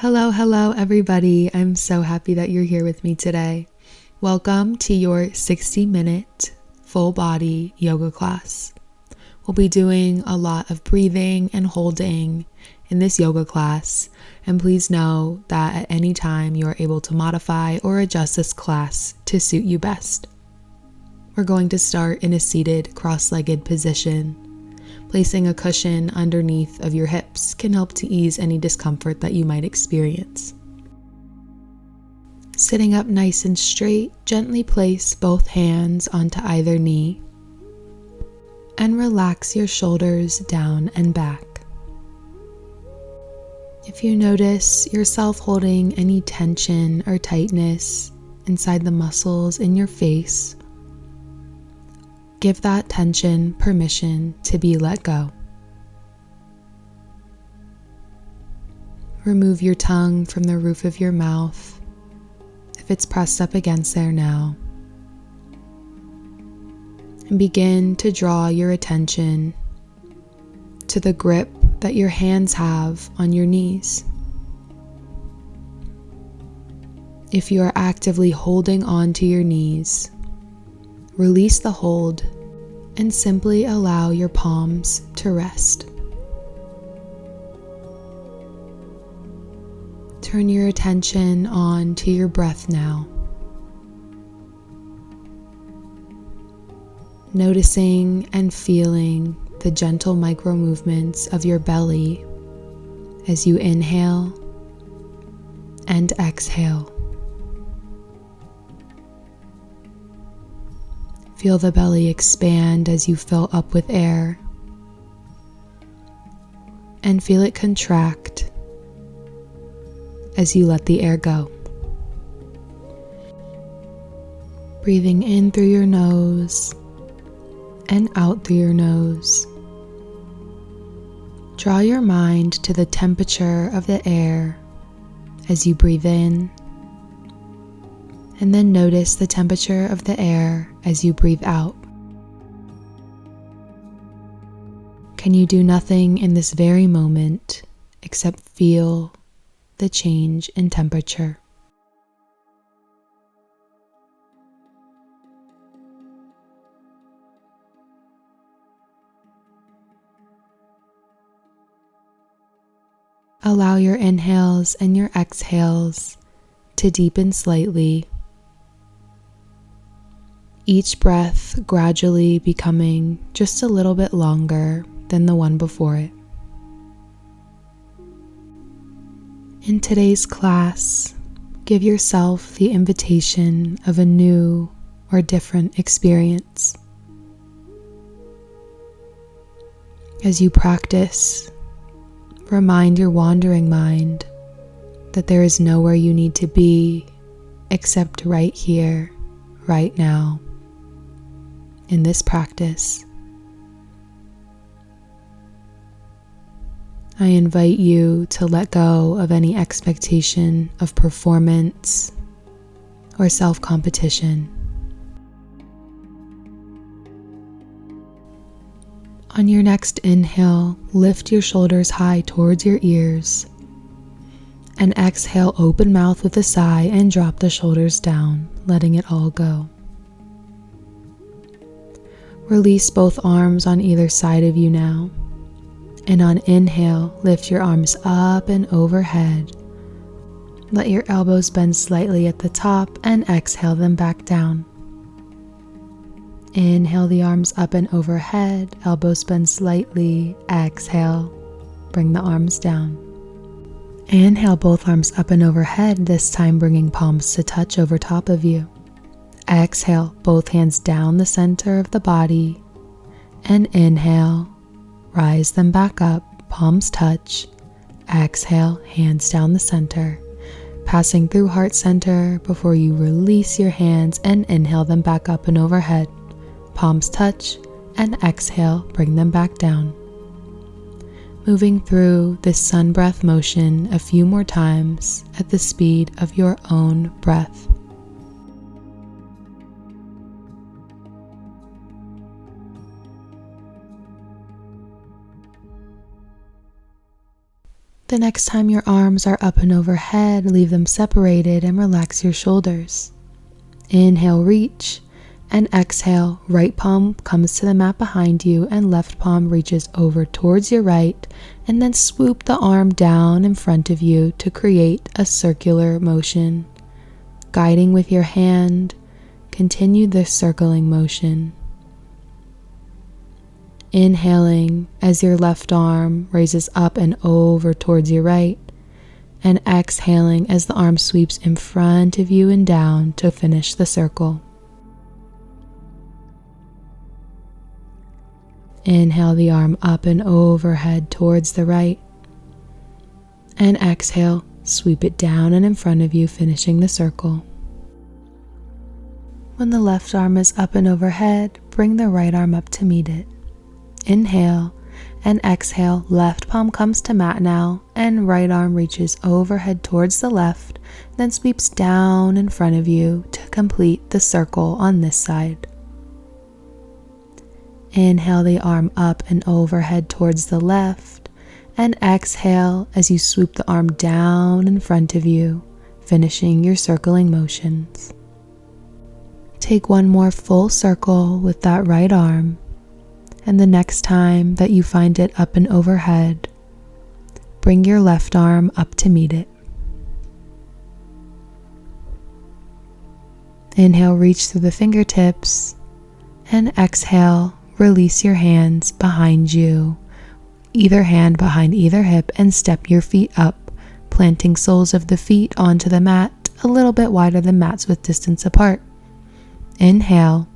Hello, everybody. I'm so happy that you're here with me today. Welcome to your 60-minute full body yoga class. We'll be doing a lot of breathing and holding in this yoga class, and please know that at any time you are able to modify or adjust this class to suit you best. We're going to start in a seated cross-legged position. Placing a cushion underneath of your hips can help to ease any discomfort that you might experience. Sitting up nice and straight, gently place both hands onto either knee and relax your shoulders down and back. If you notice yourself holding any tension or tightness inside the muscles in your face, give that tension permission to be let go. Remove your tongue from the roof of your mouth if it's pressed up against there now. And begin to draw your attention to the grip that your hands have on your knees. If you are actively holding on to your knees, release the hold and simply allow your palms to rest. Turn your attention on to your breath now. Noticing and feeling the gentle micro movements of your belly as you inhale and exhale. Feel the belly expand as you fill up with air, and feel it contract as you let the air go. Breathing in through your nose and out through your nose. Draw your mind to the temperature of the air as you breathe in, and then notice the temperature of the air as you breathe out. Can you do nothing in this very moment except feel the change in temperature? Allow your inhales and your exhales to deepen slightly, each breath gradually becoming just a little bit longer than the one before it. In today's class, give yourself the invitation of a new or different experience. As you practice, remind your wandering mind that there is nowhere you need to be except right here, right now, in this practice. I invite you to let go of any expectation of performance or self-competition. On your next inhale, lift your shoulders high towards your ears, and exhale, open mouth with a sigh and drop the shoulders down, letting it all go. Release both arms on either side of you now. And on inhale, lift your arms up and overhead. Let your elbows bend slightly at the top and exhale them back down. Inhale the arms up and overhead, elbows bend slightly, exhale, bring the arms down. Inhale both arms up and overhead, this time bringing palms to touch over top of you. Exhale, both hands down the center of the body, and inhale, rise them back up, palms touch. Exhale, hands down the center, passing through heart center before you release your hands and inhale them back up and overhead. Palms touch, and exhale, bring them back down. Moving through this sun breath motion a few more times at the speed of your own breath. The next time your arms are up and overhead, leave them separated and relax your shoulders. Inhale, reach, and exhale, right palm comes to the mat behind you and left palm reaches over towards your right, and then swoop the arm down in front of you to create a circular motion. Guiding with your hand, continue this circling motion. Inhaling as your left arm raises up and over towards your right, and exhaling as the arm sweeps in front of you and down to finish the circle. Inhale the arm up and overhead towards the right, and exhale, sweep it down and in front of you, finishing the circle. When the left arm is up and overhead, bring the right arm up to meet it. Inhale and exhale, left palm comes to mat now, and right arm reaches overhead towards the left, then sweeps down in front of you to complete the circle on this side. Inhale the arm up and overhead towards the left, and exhale as you swoop the arm down in front of you, finishing your circling motions. Take one more full circle with that right arm, and the next time that you find it up and overhead, bring your left arm up to meet it. Inhale, reach through the fingertips, and exhale, release your hands behind you, either hand behind either hip, and step your feet up, planting soles of the feet onto the mat a little bit wider than mats with distance apart. Inhale,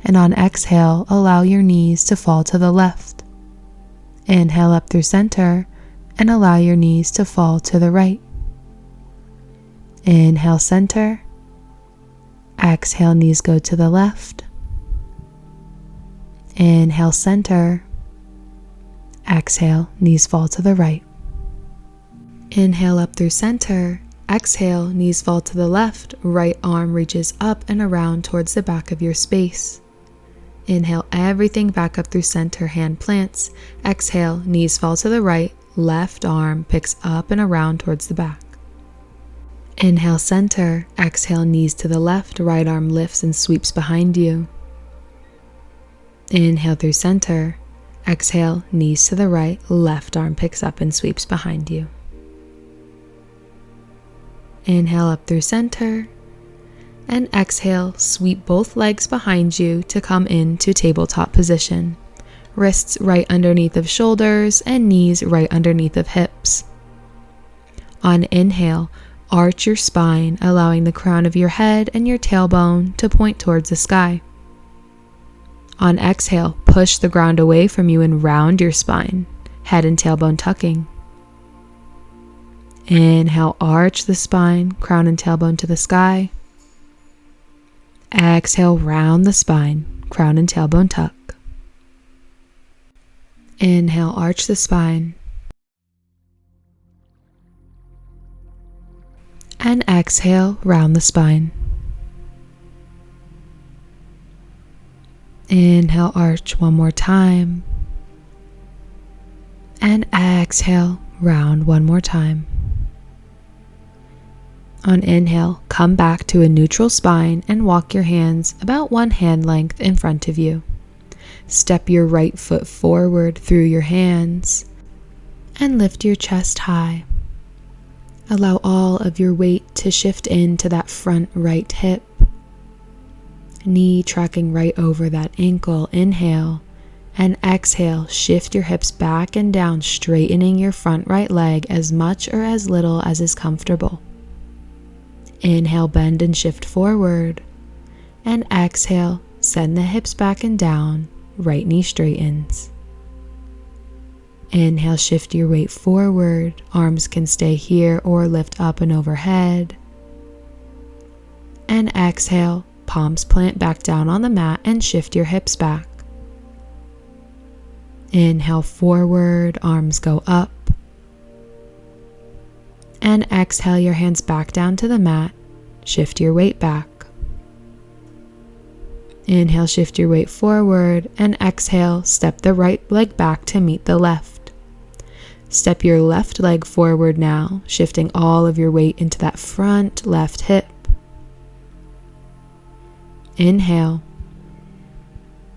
and on exhale, allow your knees to fall to the left. Inhale up through center and allow your knees to fall to the right. Inhale, center. Exhale, knees go to the left. Inhale, center. Exhale, knees fall to the right. Inhale up through center. Exhale, knees fall to the left. Right arm reaches up and around towards the back of your space. Inhale everything back up through center, hand plants. Exhale, knees fall to the right. Left arm picks up and around towards the back. Inhale, center. Exhale, knees to the left. Right arm lifts and sweeps behind you. Inhale through center. Exhale, knees to the right. Left arm picks up and sweeps behind you. Inhale up through center. And exhale, sweep both legs behind you to come into tabletop position. Wrists right underneath of shoulders and knees right underneath of hips. On inhale, arch your spine, allowing the crown of your head and your tailbone to point towards the sky. On exhale, push the ground away from you and round your spine, head and tailbone tucking. Inhale, arch the spine, crown and tailbone to the sky. Exhale, round the spine, crown and tailbone tuck. Inhale, arch the spine. And exhale, round the spine. Inhale, arch one more time. And exhale, round one more time. On inhale, come back to a neutral spine and walk your hands about one hand length in front of you. Step your right foot forward through your hands and lift your chest high. Allow all of your weight to shift into that front right hip. Knee tracking right over that ankle. Inhale, and exhale, shift your hips back and down, straightening your front right leg as much or as little as is comfortable. Inhale, bend and shift forward, and exhale, send the hips back and down, right knee straightens. Inhale, shift your weight forward, arms can stay here or lift up and overhead. And exhale, palms plant back down on the mat and shift your hips back. Inhale forward, arms go up. And exhale your hands back down to the mat, shift your weight back. Inhale, shift your weight forward, and exhale, step the right leg back to meet the left. Step your left leg forward now, shifting all of your weight into that front left hip. Inhale.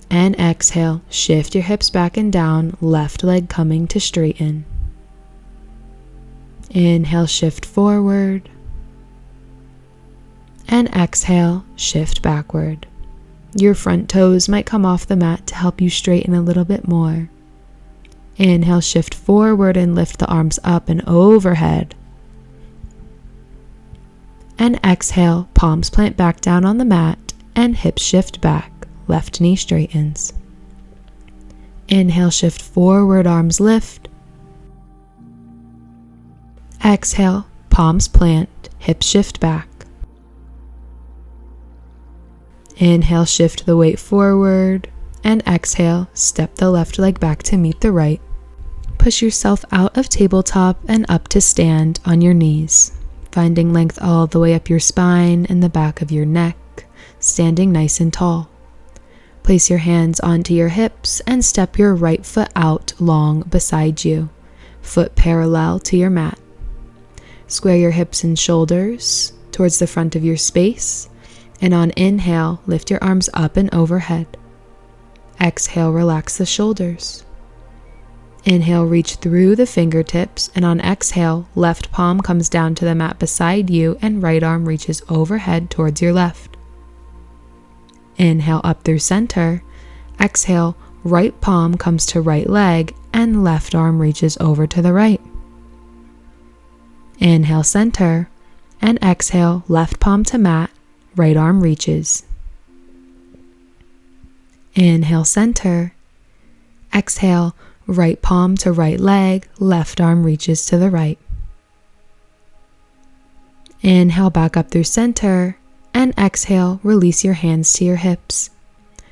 And exhale, shift your hips back and down, left leg coming to straighten. Inhale, shift forward. And exhale, shift backward. Your front toes might come off the mat to help you straighten a little bit more. Inhale, shift forward and lift the arms up and overhead. And exhale, palms plant back down on the mat and hips shift back, left knee straightens. Inhale, shift forward, arms lift. Exhale, palms plant, hips shift back. Inhale, shift the weight forward, and exhale, step the left leg back to meet the right. Push yourself out of tabletop and up to stand on your knees, finding length all the way up your spine and the back of your neck, standing nice and tall. Place your hands onto your hips and step your right foot out long beside you, foot parallel to your mat. Square your hips and shoulders towards the front of your space, and on inhale, lift your arms up and overhead. Exhale, relax the shoulders. Inhale, reach through the fingertips, and on exhale, left palm comes down to the mat beside you and right arm reaches overhead towards your left. Inhale, up through center. Exhale, right palm comes to right leg and left arm reaches over to the right. Inhale, center, and exhale, left palm to mat, right arm reaches. Inhale, center. Exhale, right palm to right leg, left arm reaches to the right. Inhale, back up through center, and exhale, release your hands to your hips.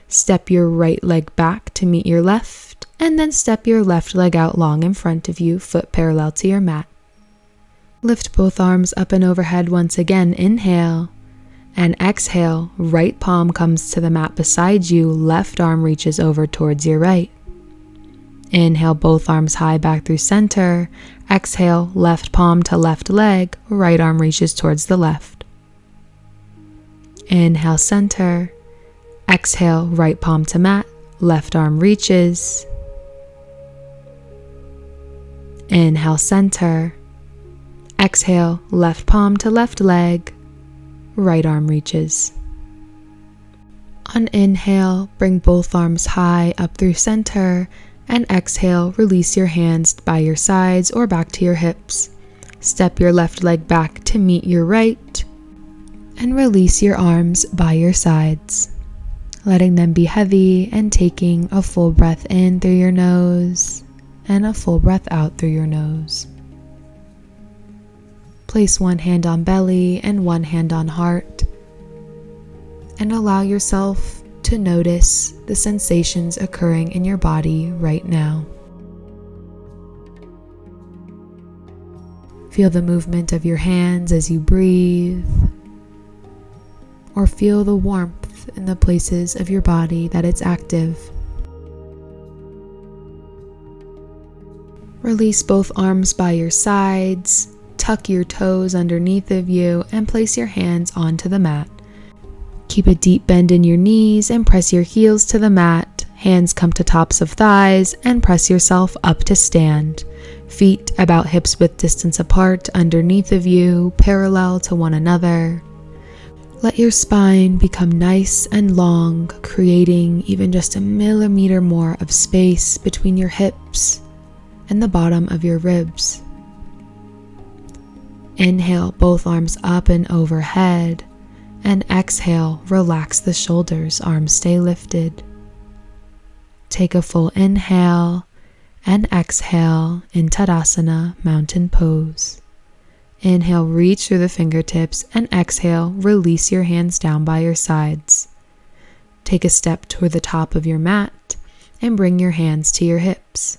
Step your right leg back to meet your left, and then step your left leg out long in front of you, foot parallel to your mat. Lift both arms up and overhead once again. Inhale, and exhale, right palm comes to the mat beside you, left arm reaches over towards your right. Inhale, both arms high back through center. Exhale, left palm to left leg, right arm reaches towards the left. Inhale, center. Exhale, right palm to mat, left arm reaches. Inhale, center. Exhale, left palm to left leg, right arm reaches. On inhale, bring both arms high up through center, and exhale, release your hands by your sides or back to your hips. Step your left leg back to meet your right, and release your arms by your sides, letting them be heavy and taking a full breath in through your nose and a full breath out through your nose. Place one hand on belly and one hand on heart, and allow yourself to notice the sensations occurring in your body right now. Feel the movement of your hands as you breathe, or feel the warmth in the places of your body that it's active. Release both arms by your sides, tuck your toes underneath of you, and place your hands onto the mat. Keep a deep bend in your knees and press your heels to the mat. Hands come to tops of thighs and press yourself up to stand. Feet about hips width distance apart underneath of you, parallel to one another. Let your spine become nice and long, creating even just a millimeter more of space between your hips and the bottom of your ribs. Inhale, both arms up and overhead, and exhale, relax the shoulders, arms stay lifted. Take a full inhale and exhale in Tadasana, mountain pose. Inhale, reach through the fingertips, and exhale, release your hands down by your sides. Take a step toward the top of your mat and bring your hands to your hips.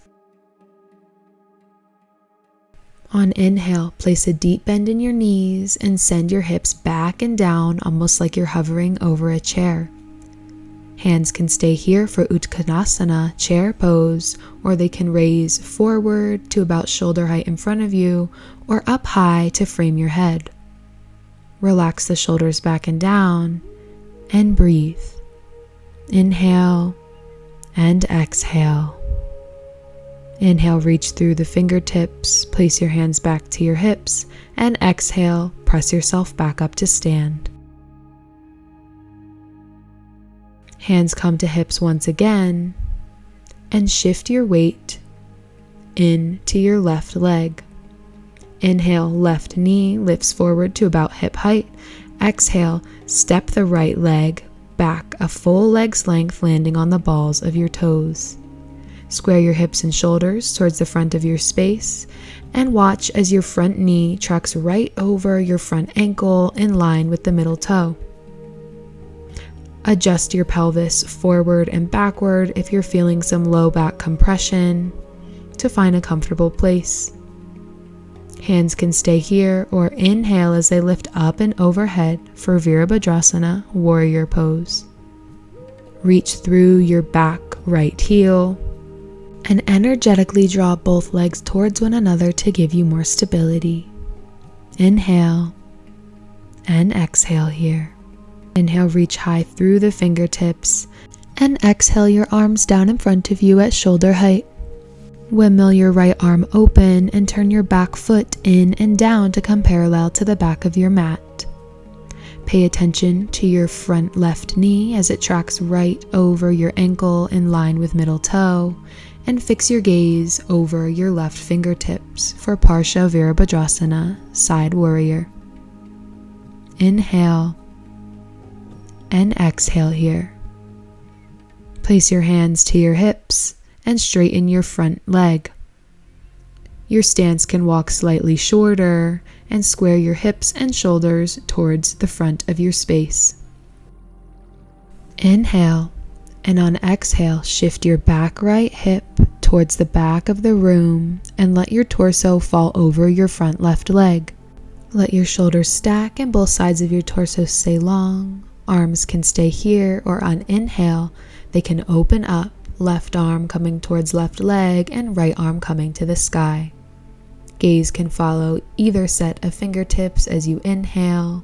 On inhale, place a deep bend in your knees and send your hips back and down almost like you're hovering over a chair. Hands can stay here for Uttanasana, chair pose, or they can raise forward to about shoulder height in front of you, or up high to frame your head. Relax the shoulders back and down, and breathe. Inhale and exhale. Inhale, reach through the fingertips, place your hands back to your hips, and exhale, press yourself back up to stand. Hands come to hips once again, and shift your weight into your left leg. Inhale, left knee lifts forward to about hip height. Exhale, step the right leg back a full leg's length, landing on the balls of your toes. Square your hips and shoulders towards the front of your space, and watch as your front knee tracks right over your front ankle in line with the middle toe. Adjust your pelvis forward and backward if you're feeling some low back compression to find a comfortable place. Hands can stay here or inhale as they lift up and overhead for Virabhadrasana, warrior pose. Reach through your back right heel and energetically draw both legs towards one another to give you more stability. Inhale and exhale here. Inhale, reach high through the fingertips, and exhale your arms down in front of you at shoulder height. Windmill your right arm open and turn your back foot in and down to come parallel to the back of your mat. Pay attention to your front left knee as it tracks right over your ankle in line with middle toe, and fix your gaze over your left fingertips for Parsha Virabhadrasana, side warrior. Inhale and exhale here. Place your hands to your hips and straighten your front leg. Your stance can walk slightly shorter and square your hips and shoulders towards the front of your space. Inhale, and on exhale, shift your back right hip towards the back of the room and let your torso fall over your front left leg. Let your shoulders stack and both sides of your torso stay long. Arms can stay here, or on inhale, they can open up, left arm coming towards left leg and right arm coming to the sky. Gaze can follow either set of fingertips as you inhale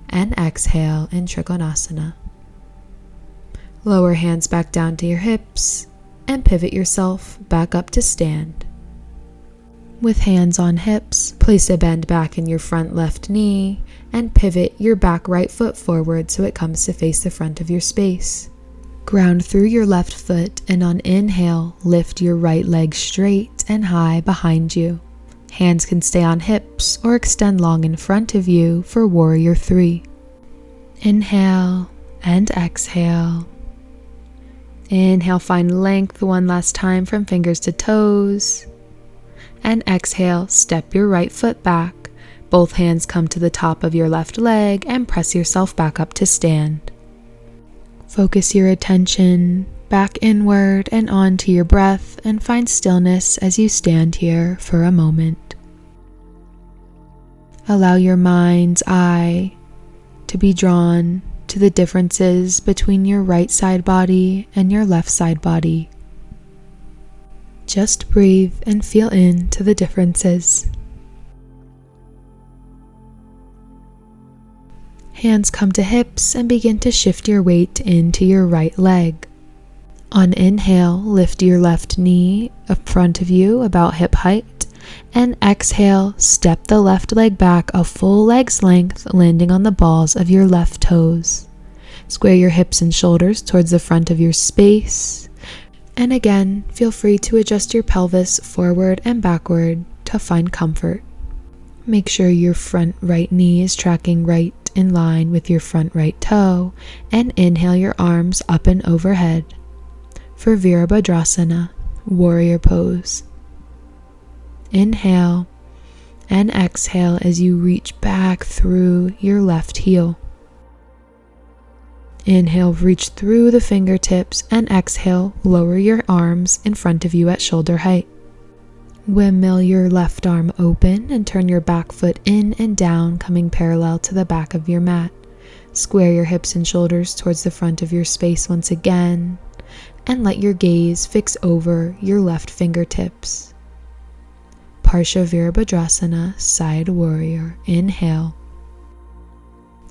and exhale in Trikonasana. Lower hands back down to your hips and pivot yourself back up to stand. With hands on hips, place a bend back in your front left knee and pivot your back right foot forward so it comes to face the front of your space. Ground through your left foot, and on inhale, lift your right leg straight and high behind you. Hands can stay on hips or extend long in front of you for Warrior 3. Inhale and exhale. Inhale, find length one last time from fingers to toes. And exhale, step your right foot back. Both hands come to the top of your left leg and press yourself back up to stand. Focus your attention back inward and onto your breath, and find stillness as you stand here for a moment. Allow your mind's eye to be drawn to the differences between your right side body and your left side body. Just breathe and feel into the differences. Hands come to hips and begin to shift your weight into your right leg. On inhale, lift your left knee up front of you about hip height, and exhale, step the left leg back a full leg's length, landing on the balls of your left toes. Square your hips and shoulders towards the front of your space. And again, feel free to adjust your pelvis forward and backward to find comfort. Make sure your front right knee is tracking right in line with your front right toe, and inhale your arms up and overhead for Virabhadrasana, warrior pose. Inhale and exhale as you reach back through your left heel. Inhale, reach through the fingertips, and exhale, lower your arms in front of you at shoulder height. Windmill your left arm open and turn your back foot in and down, coming parallel to the back of your mat. Square your hips and shoulders towards the front of your space once again, and let your gaze fix over your left fingertips. Parsha Virabhadrasana, side warrior. Inhale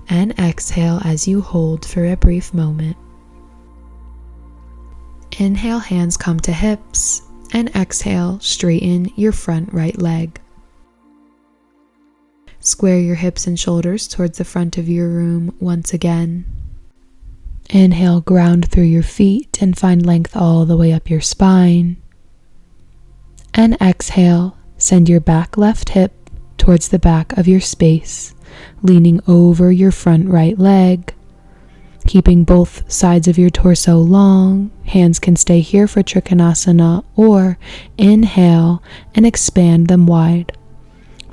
and exhale as you hold for a brief moment. Inhale, hands come to hips, and exhale, straighten your front right leg. Square your hips and shoulders towards the front of your room once again. Inhale, ground through your feet and find length all the way up your spine. And exhale, send your back left hip towards the back of your space, leaning over your front right leg. Keeping both sides of your torso long, hands can stay here for Trikonasana, or inhale and expand them wide.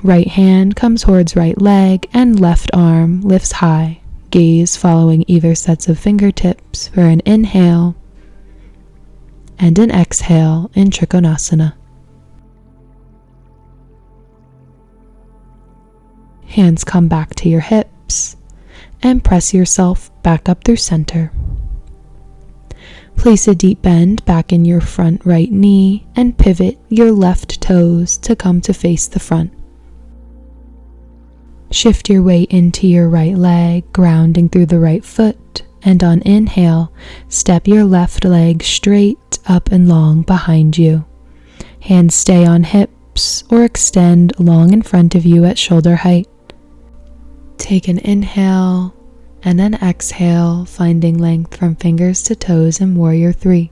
Right hand comes towards right leg and left arm lifts high, gaze following either sets of fingertips for an inhale and an exhale in Trikonasana. Hands come back to your hips and press yourself back up through center. Place a deep bend back in your front right knee and pivot your left toes to come to face the front. Shift your weight into your right leg, grounding through the right foot, and on inhale, step your left leg straight up and long behind you. Hands stay on hips or extend long in front of you at shoulder height. Take an inhale and an exhale, finding length from fingers to toes in Warrior 3.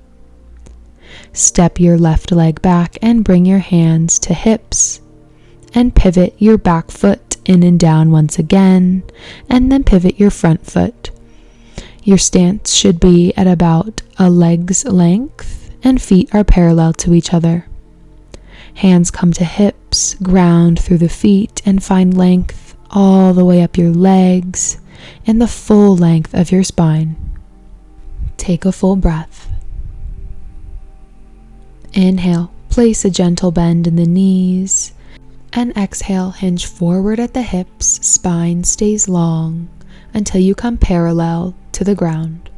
Step your left leg back and bring your hands to hips, and pivot your back foot in and down once again, and then pivot your front foot. Your stance should be at about a leg's length, and feet are parallel to each other. Hands come to hips, ground through the feet, and find length all the way up your legs and the full length of your spine. Take a full breath. Inhale, place a gentle bend in the knees, and exhale, hinge forward at the hips, spine stays long until you come parallel to the ground.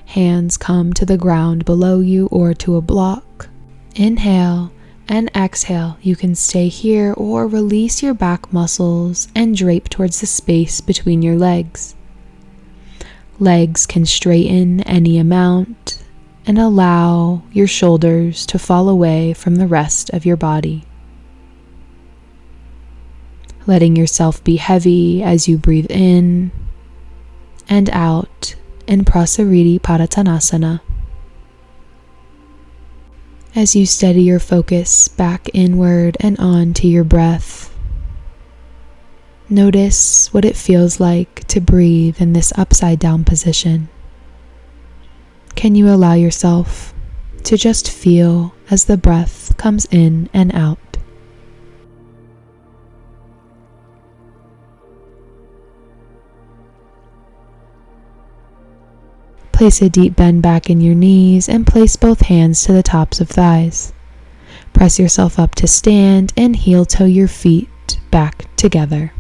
Hands come to the ground below you or to a block. Inhale and exhale, you can stay here or release your back muscles and drape towards the space between your legs. Legs can straighten any amount and allow your shoulders to fall away from the rest of your body. Letting yourself be heavy as you breathe in and out in Prasariti Padottanasana. As you steady your focus back inward and on to your breath, notice what it feels like to breathe in this upside down position. Can you allow yourself to just feel as the breath comes in and out? Place a deep bend back in your knees and place both hands to the tops of thighs. Press yourself up to stand and heel toe your feet back together.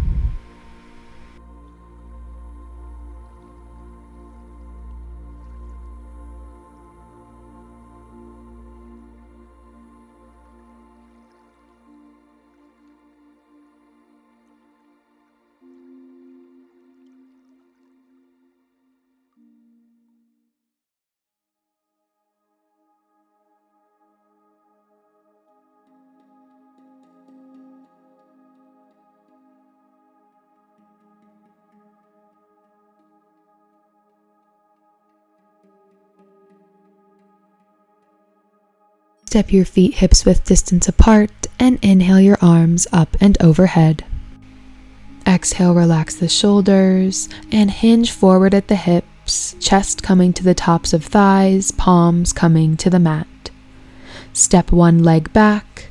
Step your feet hips width distance apart and inhale your arms up and overhead. Exhale, relax the shoulders and hinge forward at the hips, chest coming to the tops of thighs, palms coming to the mat. Step one leg back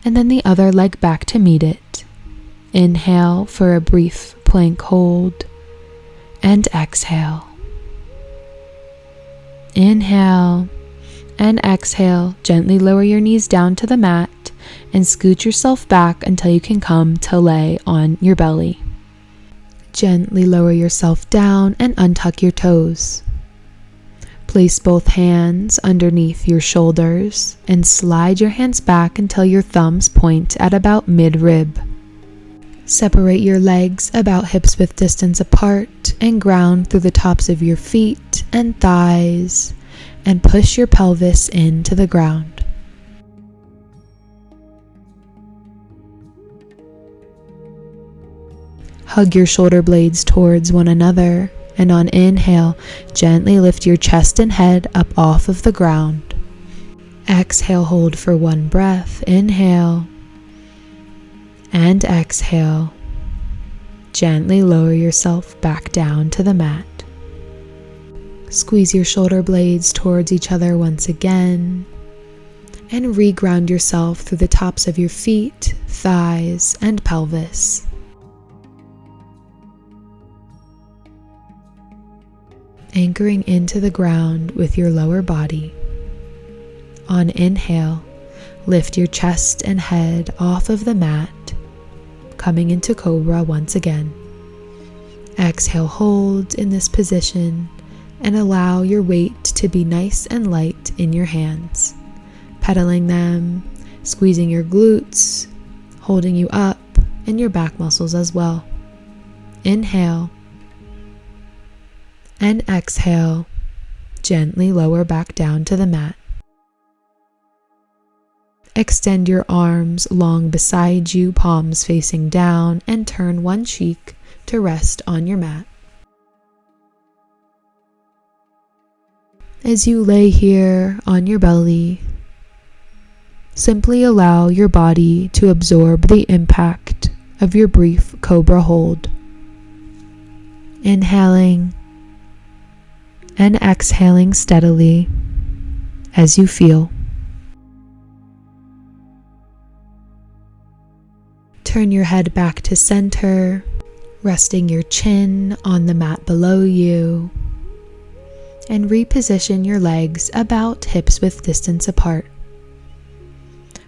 and then the other leg back to meet it. Inhale for a brief plank hold and exhale. Inhale and exhale, gently lower your knees down to the mat and scoot yourself back until you can come to lay on your belly. Gently lower yourself down and untuck your toes. Place both hands underneath your shoulders and slide your hands back until your thumbs point at about mid-rib. Separate your legs about hips-width distance apart and ground through the tops of your feet and thighs and push your pelvis into the ground. Hug your shoulder blades towards one another, and on inhale, gently lift your chest and head up off of the ground. Exhale, hold for one breath. Inhale and exhale. Gently lower yourself back down to the mat. Squeeze your shoulder blades towards each other once again, and reground yourself through the tops of your feet, thighs, and pelvis. Anchoring into the ground with your lower body. On inhale, lift your chest and head off of the mat, coming into Cobra once again. Exhale, hold in this position and allow your weight to be nice and light in your hands, pedaling them, squeezing your glutes, holding you up and your back muscles as well. Inhale and exhale, gently lower back down to the mat. Extend your arms long beside you, palms facing down, and turn one cheek to rest on your mat. As you lay here on your belly, simply allow your body to absorb the impact of your brief cobra hold. Inhaling and exhaling steadily as you feel. Turn your head back to center, resting your chin on the mat below you, and reposition your legs about hips-width distance apart.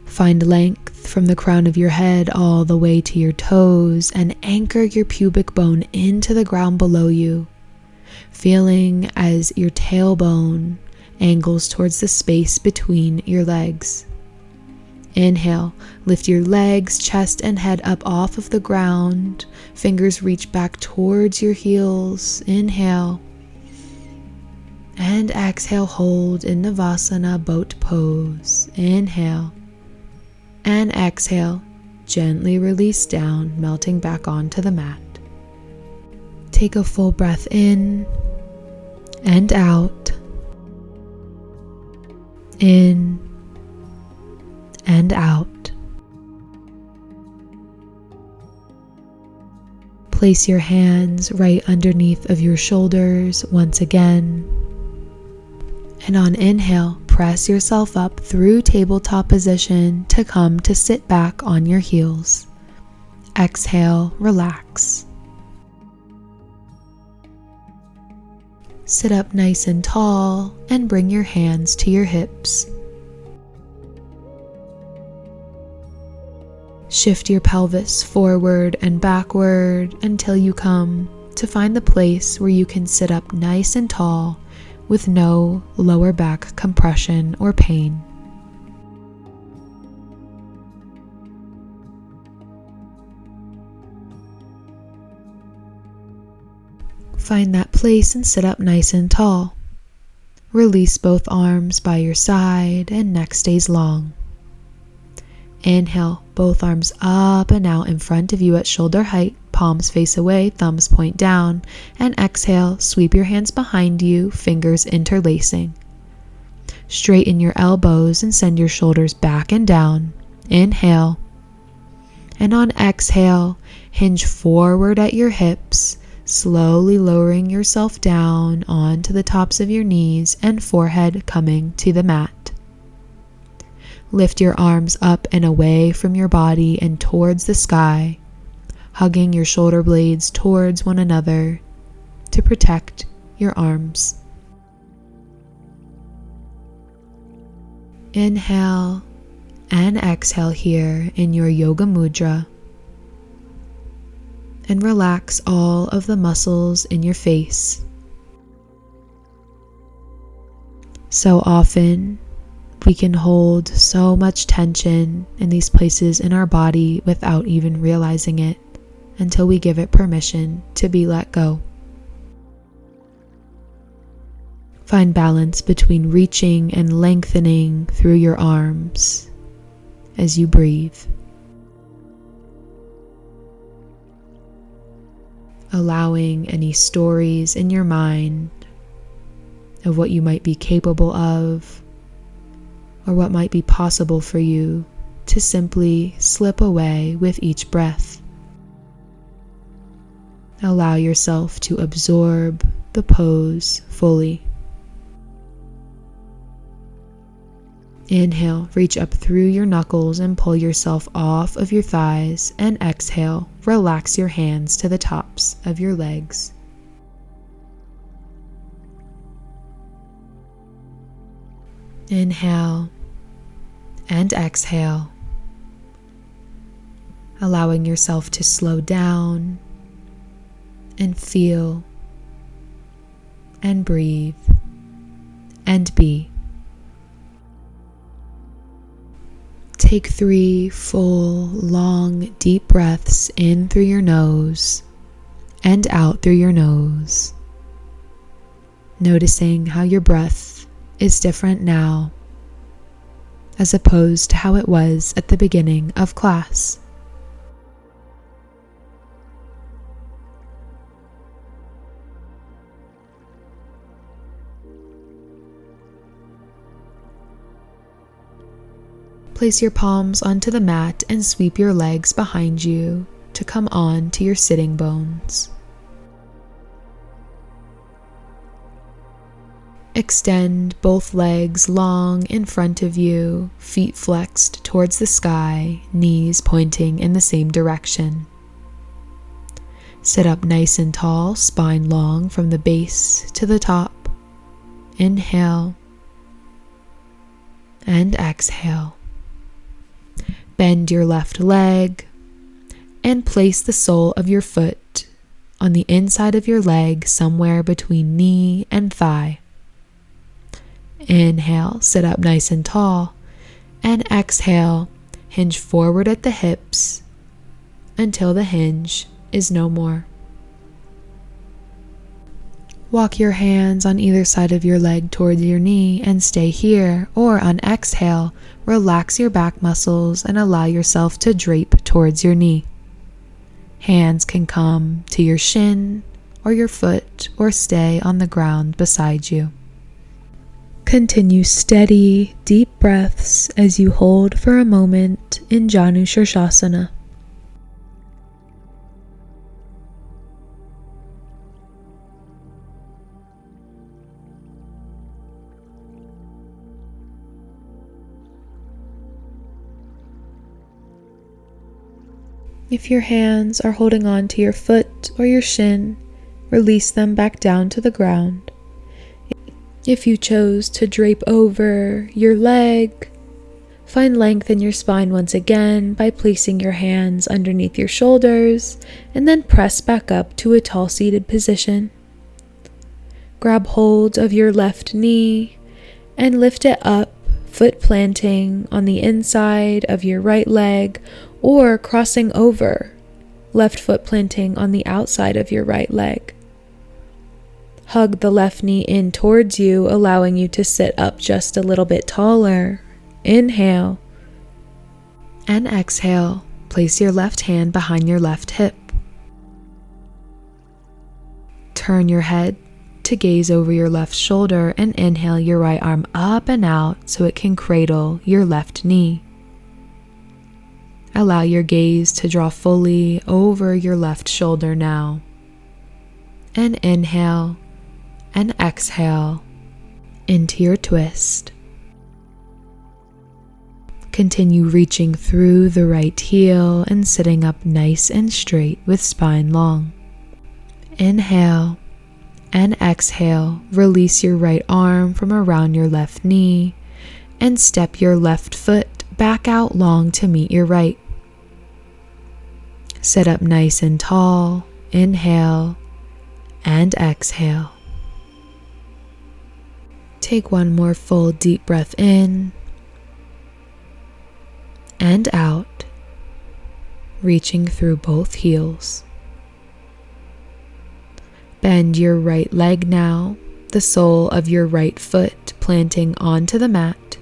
Find length from the crown of your head all the way to your toes and anchor your pubic bone into the ground below you, feeling as your tailbone angles towards the space between your legs. Inhale, lift your legs, chest, and head up off of the ground. Fingers reach back towards your heels. Inhale. And exhale, hold in Navasana, boat pose. Inhale. And exhale, gently release down, melting back onto the mat. Take a full breath in and out. In and out. Place your hands right underneath of your shoulders once again. And on inhale, press yourself up through tabletop position to come to sit back on your heels. Exhale, relax. Sit up nice and tall and bring your hands to your hips. Shift your pelvis forward and backward until you come to find the place where you can sit up nice and tall with no lower back compression or pain. Find that place and sit up nice and tall. Release both arms by your side and neck stays long. Inhale, both arms up and out in front of you at shoulder height, palms face away, thumbs point down, and exhale, sweep your hands behind you, fingers interlacing. Straighten your elbows and send your shoulders back and down. Inhale. And on exhale, hinge forward at your hips, slowly lowering yourself down onto the tops of your knees and forehead coming to the mat. Lift your arms up and away from your body and towards the sky, hugging your shoulder blades towards one another to protect your arms. Inhale and exhale here in your yoga mudra. and relax all of the muscles in your face. So often, we can hold so much tension in these places in our body without even realizing it until we give it permission to be let go. Find balance between reaching and lengthening through your arms as you breathe. Allowing any stories in your mind of what you might be capable of or what might be possible for you to simply slip away with each breath. Allow yourself to absorb the pose fully. Inhale, reach up through your knuckles and pull yourself off of your thighs, and exhale, relax your hands to the tops of your legs. Inhale and exhale, allowing yourself to slow down and feel and breathe and be. Take 3 full, long, deep breaths in through your nose and out through your nose, noticing how your breath is different now as opposed to how it was at the beginning of class. Place your palms onto the mat and sweep your legs behind you to come on to your sitting bones. Extend both legs long in front of you, feet flexed towards the sky, knees pointing in the same direction. Sit up nice and tall, spine long from the base to the top. Inhale and exhale. Bend your left leg and place the sole of your foot on the inside of your leg somewhere between knee and thigh. Inhale, sit up nice and tall, and exhale, hinge forward at the hips until the hinge is no more. Walk your hands on either side of your leg towards your knee and stay here, or on exhale, relax your back muscles and allow yourself to drape towards your knee. Hands can come to your shin or your foot or stay on the ground beside you. Continue steady, deep breaths as you hold for a moment in Janu Shirshasana. If your hands are holding on to your foot or your shin, release them back down to the ground. If you chose to drape over your leg, find length in your spine once again by placing your hands underneath your shoulders and then press back up to a tall seated position. Grab hold of your left knee and lift it up, foot planting on the inside of your right leg or crossing over, left foot planting on the outside of your right leg. Hug the left knee in towards you, allowing you to sit up just a little bit taller. Inhale and exhale. Place your left hand behind your left hip. Turn your head to gaze over your left shoulder and inhale your right arm up and out so it can cradle your left knee. Allow your gaze to draw fully over your left shoulder now. And inhale and exhale into your twist. Continue reaching through the right heel and sitting up nice and straight with spine long. Inhale and exhale. Release your right arm from around your left knee and step your left foot back out long to meet your right. Sit up nice and tall. Inhale and exhale. Take one more full deep breath in and out, reaching through both heels. Bend your right leg now, the sole of your right foot planting onto the mat,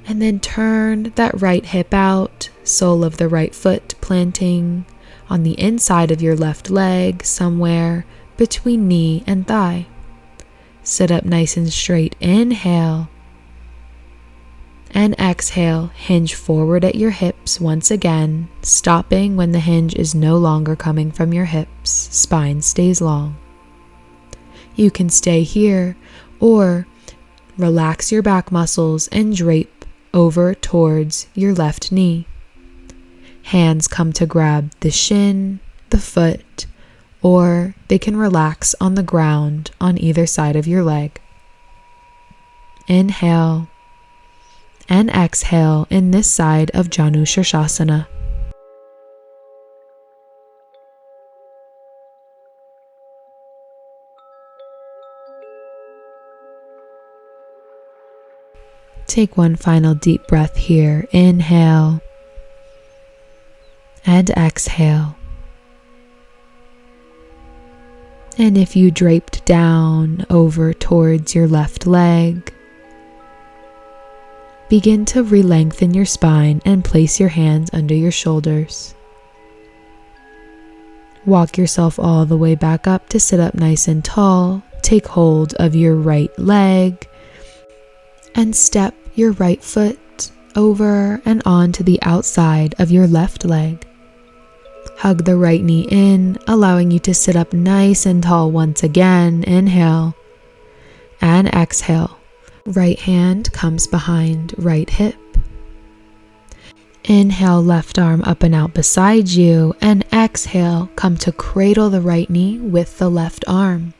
and then turn that right hip out, sole of the right foot planting on the inside of your left leg, somewhere between knee and thigh. Sit up nice and straight. Inhale and exhale. Hinge forward at your hips once again, stopping when the hinge is no longer coming from your hips. Spine stays long. You can stay here or relax your back muscles and drape over towards your left knee. Hands come to grab the shin, the foot, or they can relax on the ground on either side of your leg. Inhale and exhale in this side of Janu Shirshasana. Take one final deep breath here. Inhale and exhale. And if you draped down over towards your left leg, begin to re-lengthen your spine and place your hands under your shoulders. Walk yourself all the way back up to sit up nice and tall. Take hold of your right leg and step your right foot over and onto the outside of your left leg. Hug the right knee in, allowing you to sit up nice and tall once again. Inhale and exhale. Right hand comes behind right hip. Inhale, left arm up and out beside you, and exhale, come to cradle the right knee with the left arm.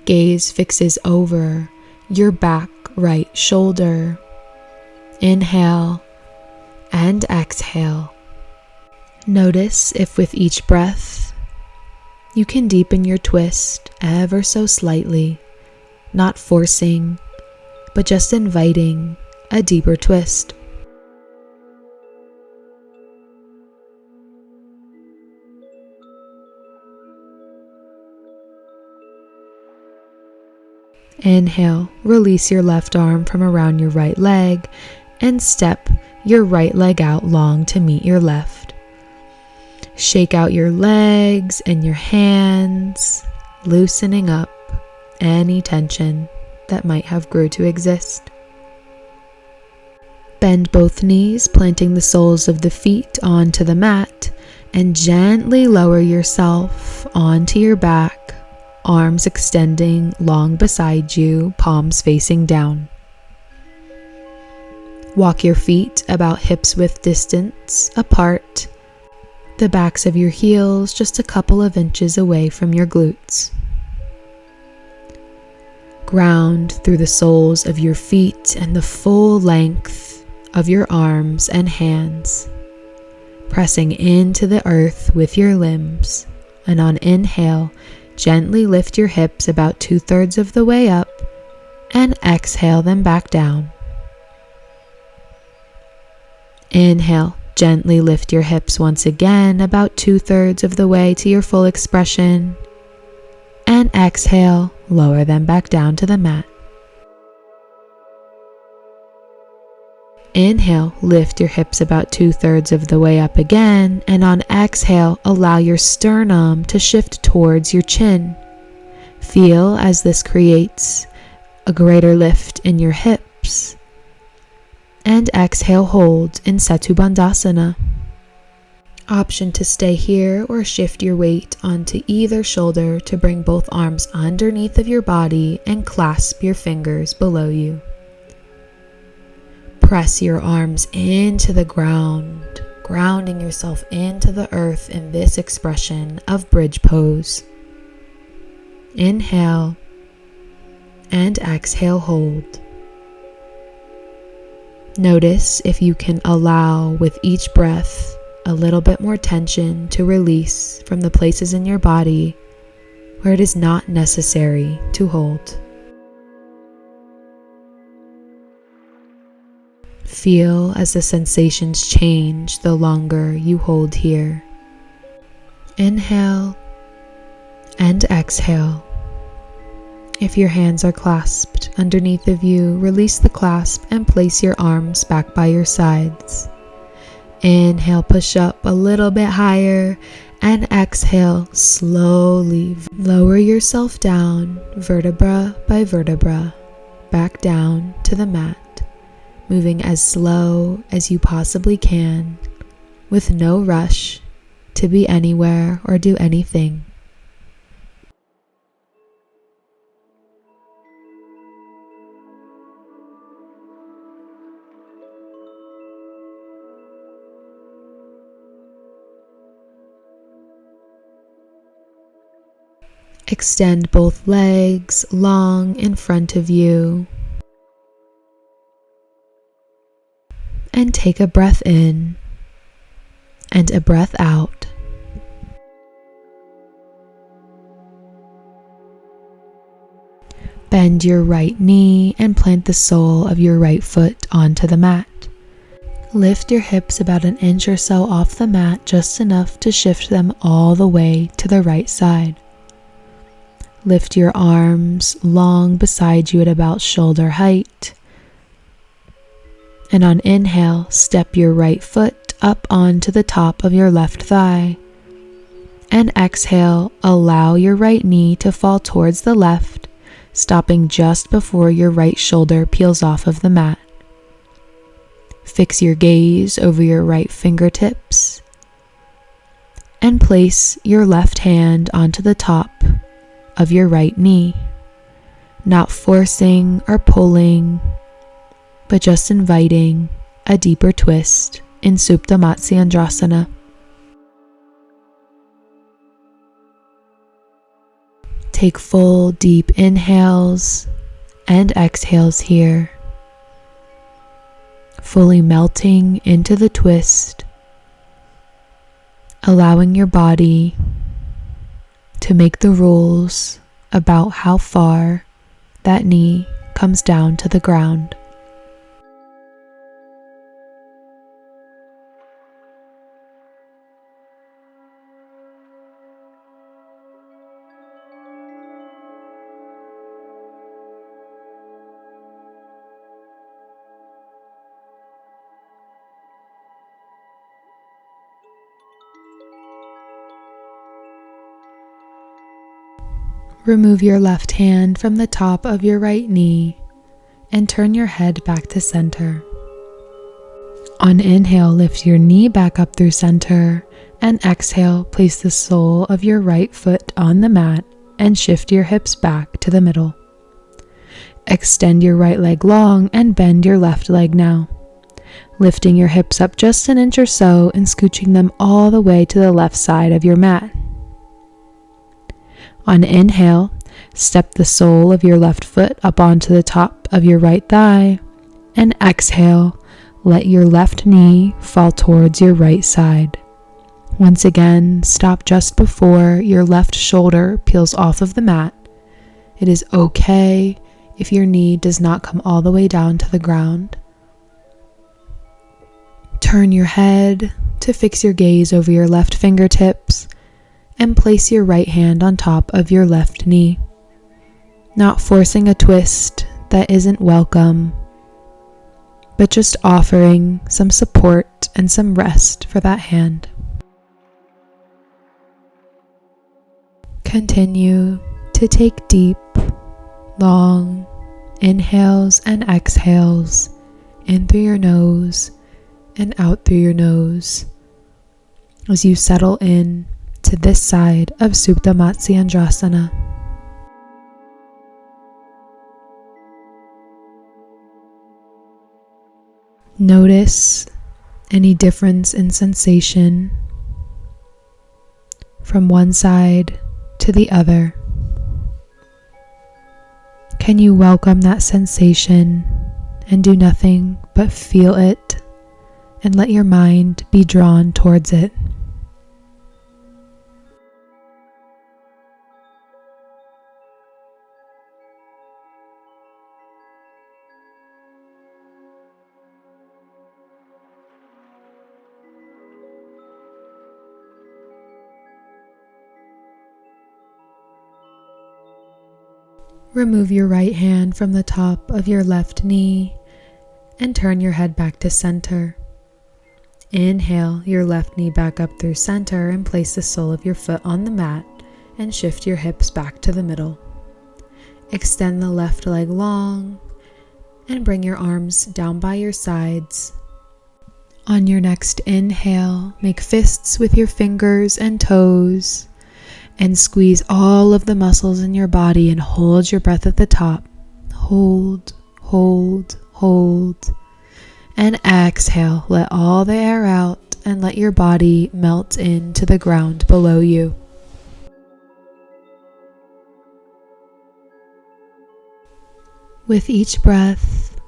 Gaze fixes over your back right shoulder. Inhale and exhale. Notice if with each breath you can deepen your twist ever so slightly, not forcing, but just inviting a deeper twist. Inhale, release your left arm from around your right leg and step your right leg out long to meet your left. Shake out your legs and your hands, loosening up any tension that might have grew to exist. Bend both knees, planting the soles of the feet onto the mat, and gently lower yourself onto your back, arms extending long beside you, palms facing down. Walk your feet about hips width distance apart, the backs of your heels just a couple of inches away from your glutes. Ground through the soles of your feet and the full length of your arms and hands, pressing into the earth with your limbs. And on inhale, gently lift your hips about 2/3 of the way up and exhale them back down. Inhale, gently lift your hips once again about 2/3 of the way to your full expression, and exhale, lower them back down to the mat. Inhale, lift your hips about 2/3 of the way up again, and on exhale, allow your sternum to shift towards your chin. Feel as this creates a greater lift in your hips. And exhale, hold in Setu Bandhasana. Option to stay here or shift your weight onto either shoulder to bring both arms underneath of your body and clasp your fingers below you. Press your arms into the ground, grounding yourself into the earth in this expression of bridge pose. Inhale and exhale, hold. Notice if you can allow with each breath a little bit more tension to release from the places in your body where it is not necessary to hold. Feel as the sensations change the longer you hold here. Inhale and exhale. If your hands are clasped underneath of you, release the clasp and place your arms back by your sides. Inhale, push up a little bit higher, and exhale, slowly lower yourself down, vertebra by vertebra, back down to the mat, moving as slow as you possibly can, with no rush to be anywhere or do anything. Extend both legs long in front of you. And take a breath in and a breath out. Bend your right knee and plant the sole of your right foot onto the mat. Lift your hips about an inch or so off the mat, just enough to shift them all the way to the right side. Lift your arms long beside you at about shoulder height. And on inhale, step your right foot up onto the top of your left thigh. And exhale, allow your right knee to fall towards the left, stopping just before your right shoulder peels off of the mat. Fix your gaze over your right fingertips and place your left hand onto the top of your right knee, not forcing or pulling, but just inviting a deeper twist in Supta Matsyendrasana. Take full deep inhales and exhales here, fully melting into the twist, allowing your body to make the rules about how far that knee comes down to the ground. Remove your left hand from the top of your right knee and turn your head back to center. On inhale, lift your knee back up through center, and exhale, place the sole of your right foot on the mat and shift your hips back to the middle. Extend your right leg long and bend your left leg now, lifting your hips up just an inch or so and scooching them all the way to the left side of your mat. On inhale, step the sole of your left foot up onto the top of your right thigh, and exhale, let your left knee fall towards your right side. Once again, stop just before your left shoulder peels off of the mat. It is okay if your knee does not come all the way down to the ground. Turn your head to fix your gaze over your left fingertips and place your right hand on top of your left knee, not forcing a twist that isn't welcome, but just offering some support and some rest for that hand. Continue to take deep, long inhales and exhales in through your nose and out through your nose as you settle in to this side of Supta Matsyendrasana. Notice any difference in sensation from one side to the other. Can you welcome that sensation and do nothing but feel it and let your mind be drawn towards it. Remove your right hand from the top of your left knee and turn your head back to center. Inhale your left knee back up through center and place the sole of your foot on the mat and shift your hips back to the middle. Extend the left leg long and bring your arms down by your sides. On your next inhale, make fists with your fingers and toes and squeeze all of the muscles in your body and hold your breath at the top. Hold, hold, hold. And exhale, let all the air out and let your body melt into the ground below you. With each breath,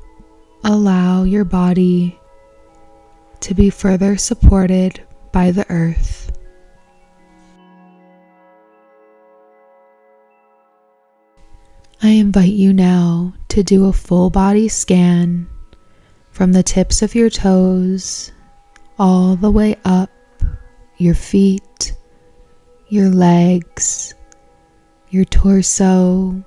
allow your body to be further supported by the earth. I invite you now to do a full body scan from the tips of your toes all the way up your feet, your legs, your torso,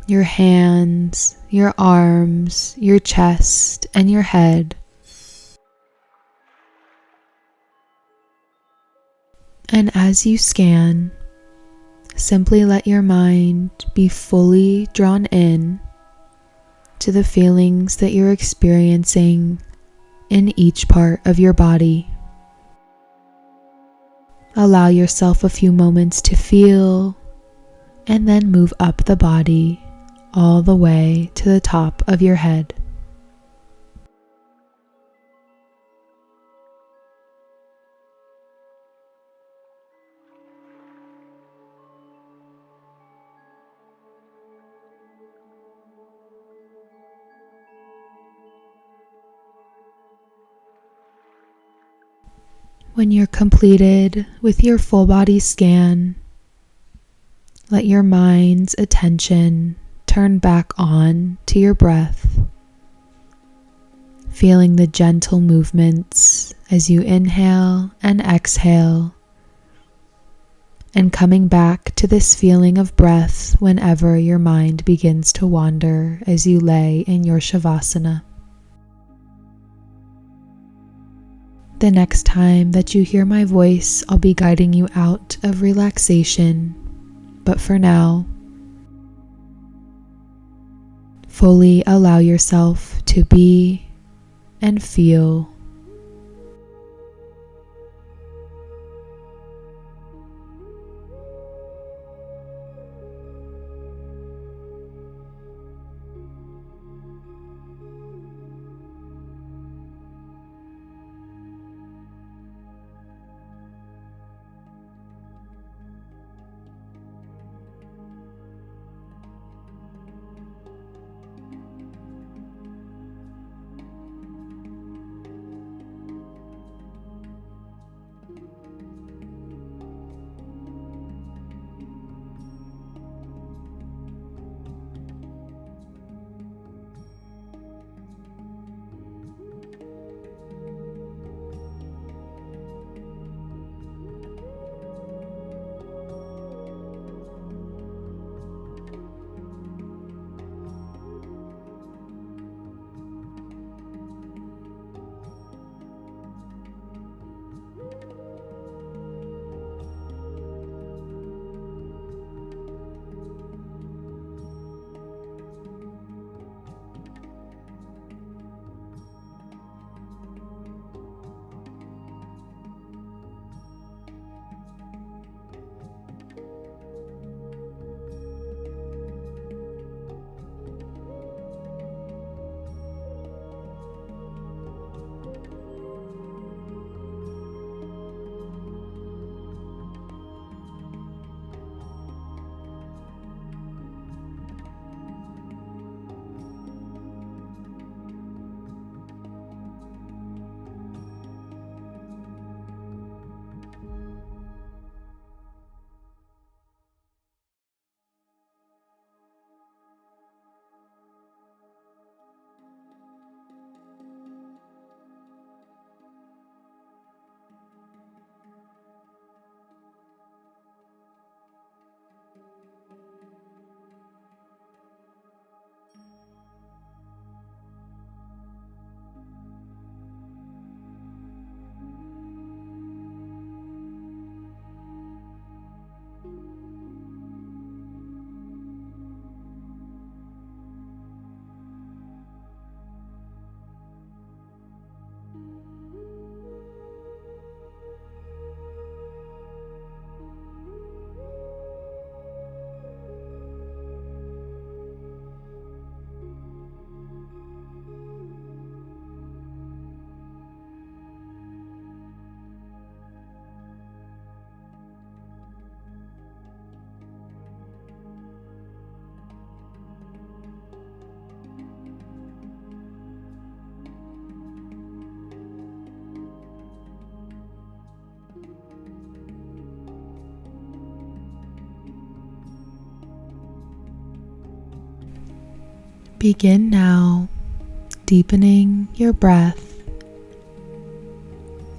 your hands, your arms, your chest, and your head. And as you scan, simply let your mind be fully drawn in to the feelings that you're experiencing in each part of your body. Allow yourself a few moments to feel and then move up the body all the way to the top of your head. When you're completed with your full body scan, let your mind's attention turn back on to your breath, feeling the gentle movements as you inhale and exhale, and coming back to this feeling of breath whenever your mind begins to wander as you lay in your Shavasana. The next time that you hear my voice, I'll be guiding you out of relaxation. But for now, fully allow yourself to be and feel. Begin now, deepening your breath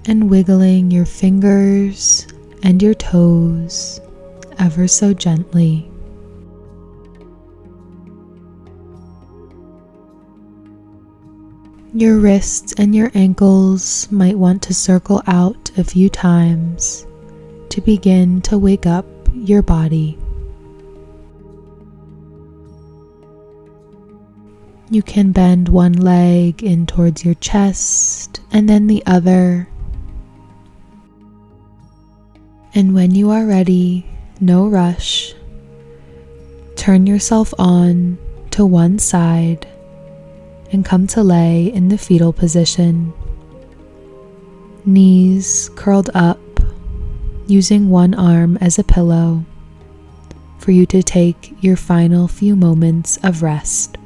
and wiggling your fingers and your toes ever so gently. Your wrists and your ankles might want to circle out a few times to begin to wake up your body. You can bend one leg in towards your chest and then the other. And when you are ready, no rush, turn yourself on to one side and come to lay in the fetal position. Knees curled up, using one arm as a pillow for you to take your final few moments of rest.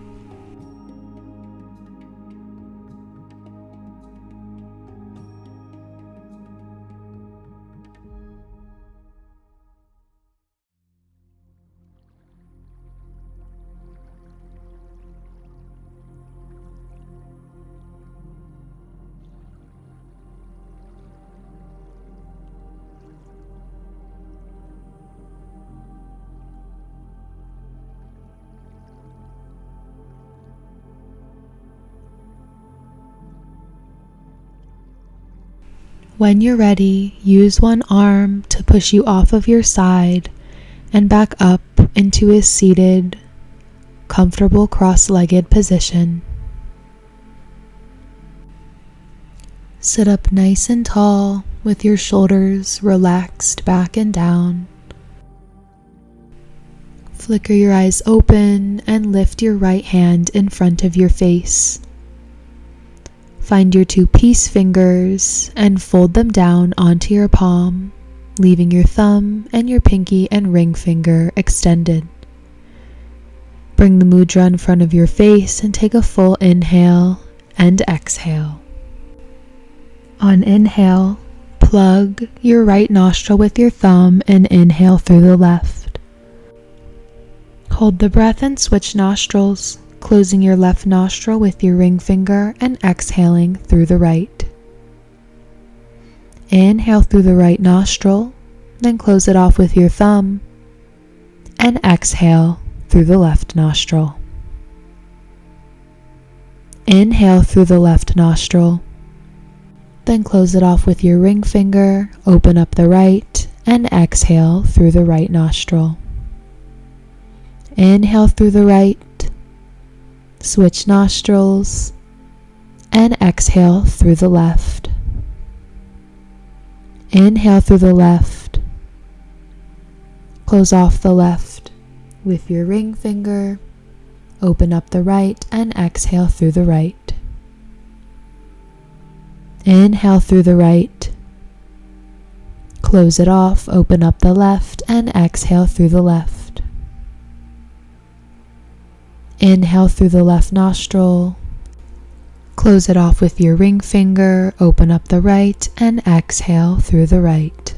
When you're ready, use one arm to push you off of your side and back up into a seated, comfortable cross-legged position. Sit up nice and tall with your shoulders relaxed back and down. Flicker your eyes open and lift your right hand in front of your face. Find your two peace fingers and fold them down onto your palm, leaving your thumb and your pinky and ring finger extended. Bring the mudra in front of your face and take a full inhale and exhale. On inhale, plug your right nostril with your thumb and inhale through the left. Hold the breath and switch nostrils, closing your left nostril with your ring finger and exhaling through the right. Inhale through the right nostril, then close it off with your thumb, and exhale through the left nostril. Inhale through the left nostril, then close it off with your ring finger, open up the right, and exhale through the right nostril. Inhale through the right, switch nostrils, and exhale through the left. Inhale through the left, close off the left with your ring finger, open up the right, and exhale through the right. Inhale through the right, close it off, open up the left, and exhale through the left. Inhale through the left nostril, close it off with your ring finger, open up the right, and exhale through the right.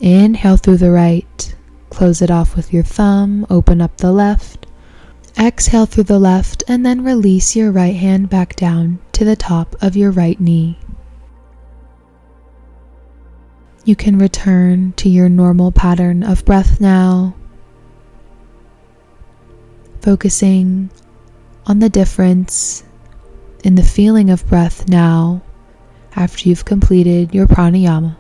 Inhale through the right, close it off with your thumb, open up the left, exhale through the left, and then release your right hand back down to the top of your right knee. You can return to your normal pattern of breath now, focusing on the difference in the feeling of breath now after you've completed your pranayama.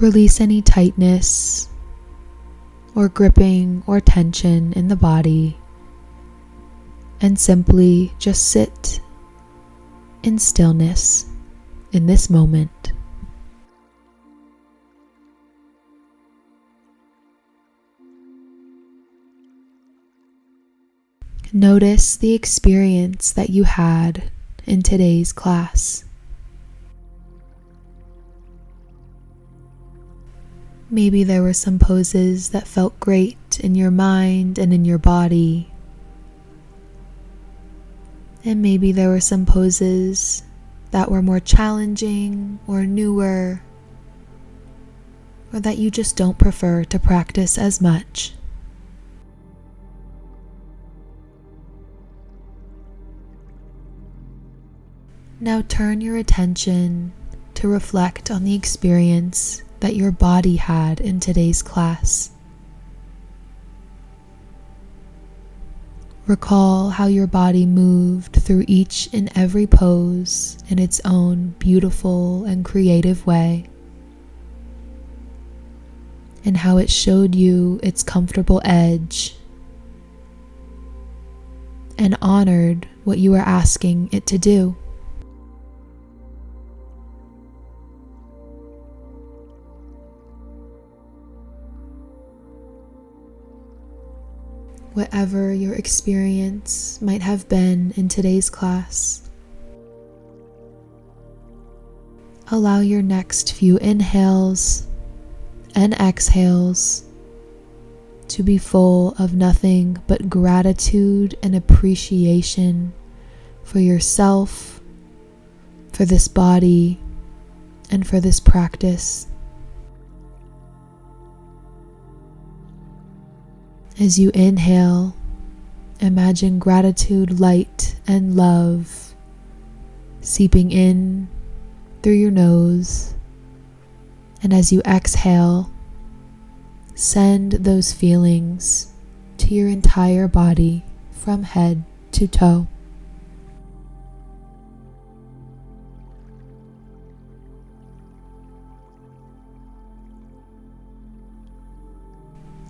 Release any tightness or gripping or tension in the body and simply just sit in stillness in this moment. Notice the experience that you had in today's class. Maybe there were some poses that felt great in your mind and in your body. And maybe there were some poses that were more challenging or newer. or that you just don't prefer to practice as much. Now turn your attention to reflect on the experience that your body had in today's class. Recall how your body moved through each and every pose in its own beautiful and creative way, and how it showed you its comfortable edge and honored what you were asking it to do. Whatever your experience might have been in today's class, allow your next few inhales and exhales to be full of nothing but gratitude and appreciation for yourself, for this body, and for this practice. As you inhale, imagine gratitude, light, and love seeping in through your nose. And as you exhale, send those feelings to your entire body from head to toe.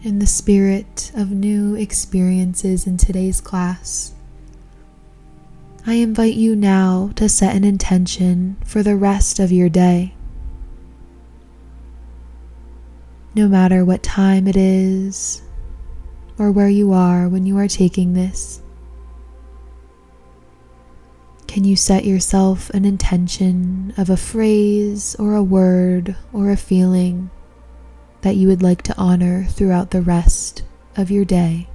In the spirit of new experiences in today's class, I invite you now to set an intention for the rest of your day. No matter what time it is or where you are when you are taking this, can you set yourself an intention of a phrase or a word or a feeling that you would like to honor throughout the rest of your day?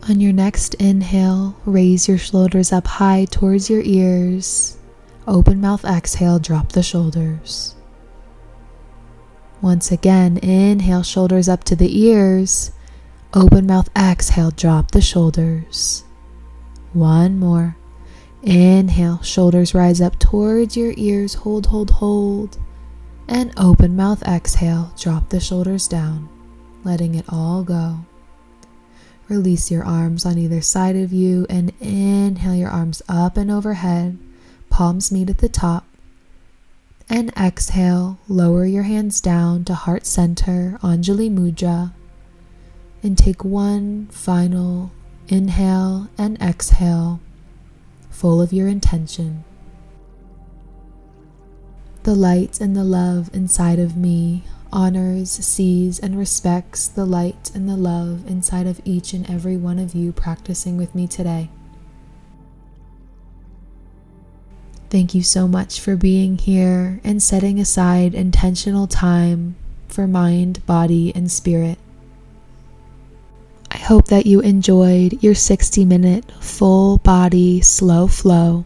On your next inhale, raise your shoulders up high towards your ears. Open mouth exhale, drop the shoulders. Once again, inhale, shoulders up to the ears. Open mouth exhale, drop the shoulders. One more. Inhale, shoulders rise up towards your ears. Hold, hold, hold. And open mouth exhale, drop the shoulders down, letting it all go. Release your arms on either side of you and inhale your arms up and overhead. Palms meet at the top. And exhale, lower your hands down to heart center, Anjali Mudra. And take one final inhale and exhale, full of your intention. The light and the love inside of me honors, sees, and respects the light and the love inside of each and every one of you practicing with me today. Thank you so much for being here and setting aside intentional time for mind, body, and spirit. I hope that you enjoyed your 60-minute full body slow flow,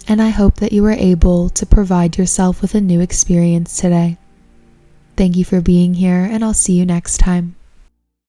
and I hope that you were able to provide yourself with a new experience today. Thank you for being here, and I'll see you next time.